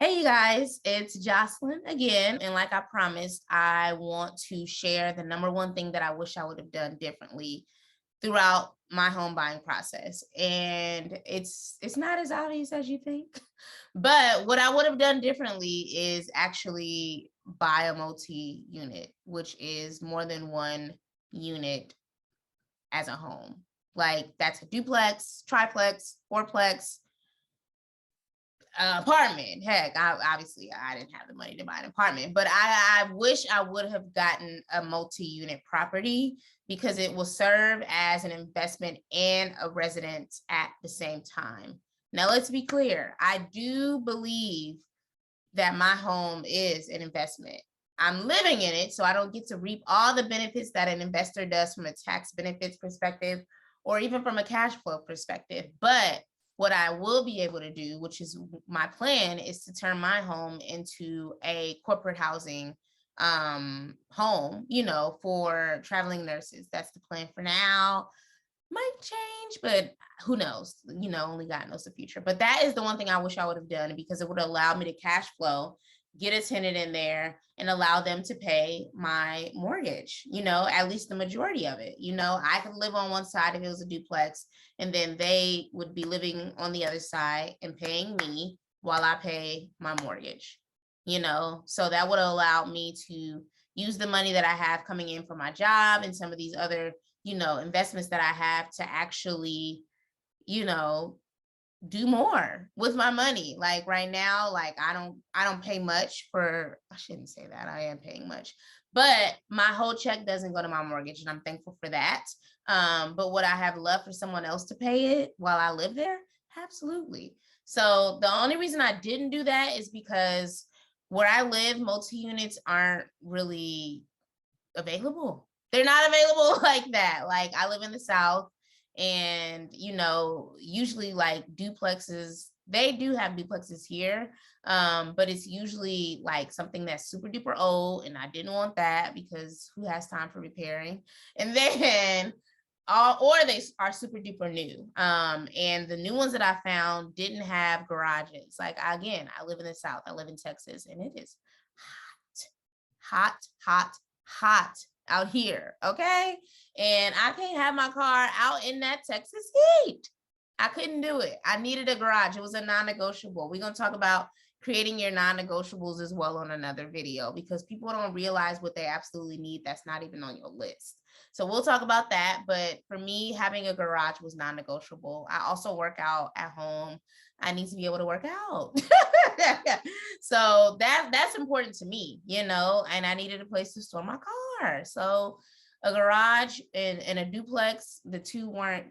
Hey, you guys, it's Jocelyn again. And like I promised, I want to share the number one thing that I wish I would have done differently throughout my home buying process. And it's not as obvious as you think. But what I would have done differently is actually buy a multi-unit, which is more than one unit as a home. Like that's a duplex, triplex, fourplex, apartment. Heck, obviously I didn't have the money to buy an apartment, but I wish I would have gotten a multi-unit property because it will serve as an investment and a residence at the same time. Now, let's be clear. I do believe that my home is an investment. I'm living in it, so I don't get to reap all the benefits that an investor does from a tax benefits perspective or even from a cash flow perspective. But what I will be able to do, which is my plan, is to turn my home into a corporate housing home, for traveling nurses. That's the plan for now. Might change, but who knows? Only God knows the future. But that is the one thing I wish I would have done because it would allow me to cash flow, get a tenant in there, and allow them to pay my mortgage, at least the majority of it. I could live on one side if it was a duplex, and then they would be living on the other side and paying me while I pay my mortgage, so that would allow me to use the money that I have coming in from my job and some of these other investments that I have to actually, do more with my money. Like right now, like I don't pay much for, I shouldn't say that, I am paying much, but my whole check doesn't go to my mortgage, and I'm thankful for that. But would I have loved for someone else to pay it while I live there? Absolutely. So the only reason I didn't do that is because where I live, multi-units aren't really available. They're not available like that. Like I live in the South, and usually like duplexes, they do have duplexes here, but it's usually like something that's super duper old, and I didn't want that because who has time for repairing? And then or they are super duper new, and the new ones that I found didn't have garages. Like again, I live in the South, I live in Texas, and it is hot, hot, hot out here, okay? And I can't have my car out in that Texas heat. I couldn't do it. I needed a garage. It was a non-negotiable. We're going to talk about creating your non-negotiables as well on another video because people don't realize what they absolutely need that's not even on your list. So we'll talk about that. But for me, having a garage was non-negotiable. I also work out at home. I need to be able to work out. So that's important to me, and I needed a place to store my car. So a garage and a duplex, the two weren't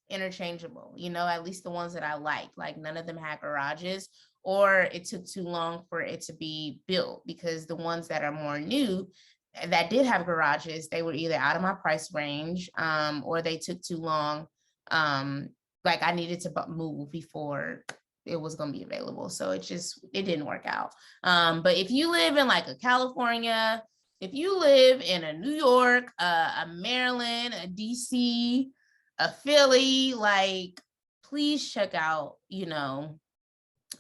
interchangeable, at least the ones that I liked. Like none of them had garages, or it took too long for it to be built because the ones that are more new that did have garages, they were either out of my price range, or they took too long. Like I needed to move before it was going to be available. So it didn't work out. But if you live in like a California, if you live in a New York, a Maryland, a DC, a Philly, like please check out,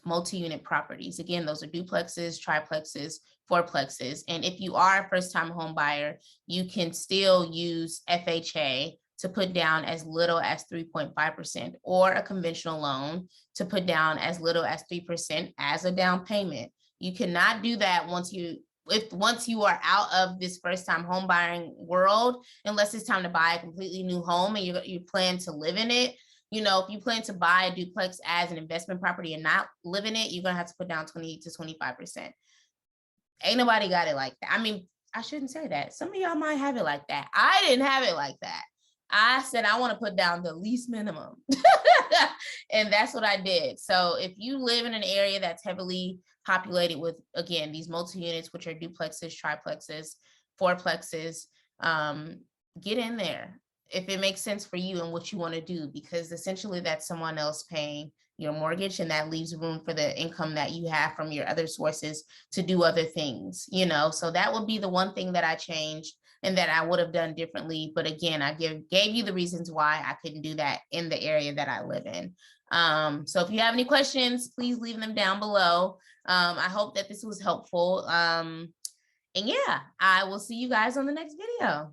multi-unit properties. Again, those are duplexes, triplexes, fourplexes. And if you are a first-time home buyer, you can still use FHA to put down as little as 3.5% or a conventional loan to put down as little as 3% as a down payment. You cannot do that once you are out of this first-time home buying world, unless it's time to buy a completely new home and you plan to live in it. If you plan to buy a duplex as an investment property and not live in it, you're going to have to put down 20 to 25%. Ain't nobody got it like that. I mean, I shouldn't say that. Some of y'all might have it like that. I didn't have it like that. I said, I want to put down the least minimum. And that's what I did. So if you live in an area that's heavily populated with, again, these multi-units, which are duplexes, triplexes, fourplexes, get in there if it makes sense for you and what you want to do, because essentially that's someone else paying your mortgage, and that leaves room for the income that you have from your other sources to do other things, so that would be the one thing that I changed and that I would have done differently. But again, I gave you the reasons why I couldn't do that in the area that I live in. So if you have any questions, please leave them down below. I hope that this was helpful. And yeah, I will see you guys on the next video.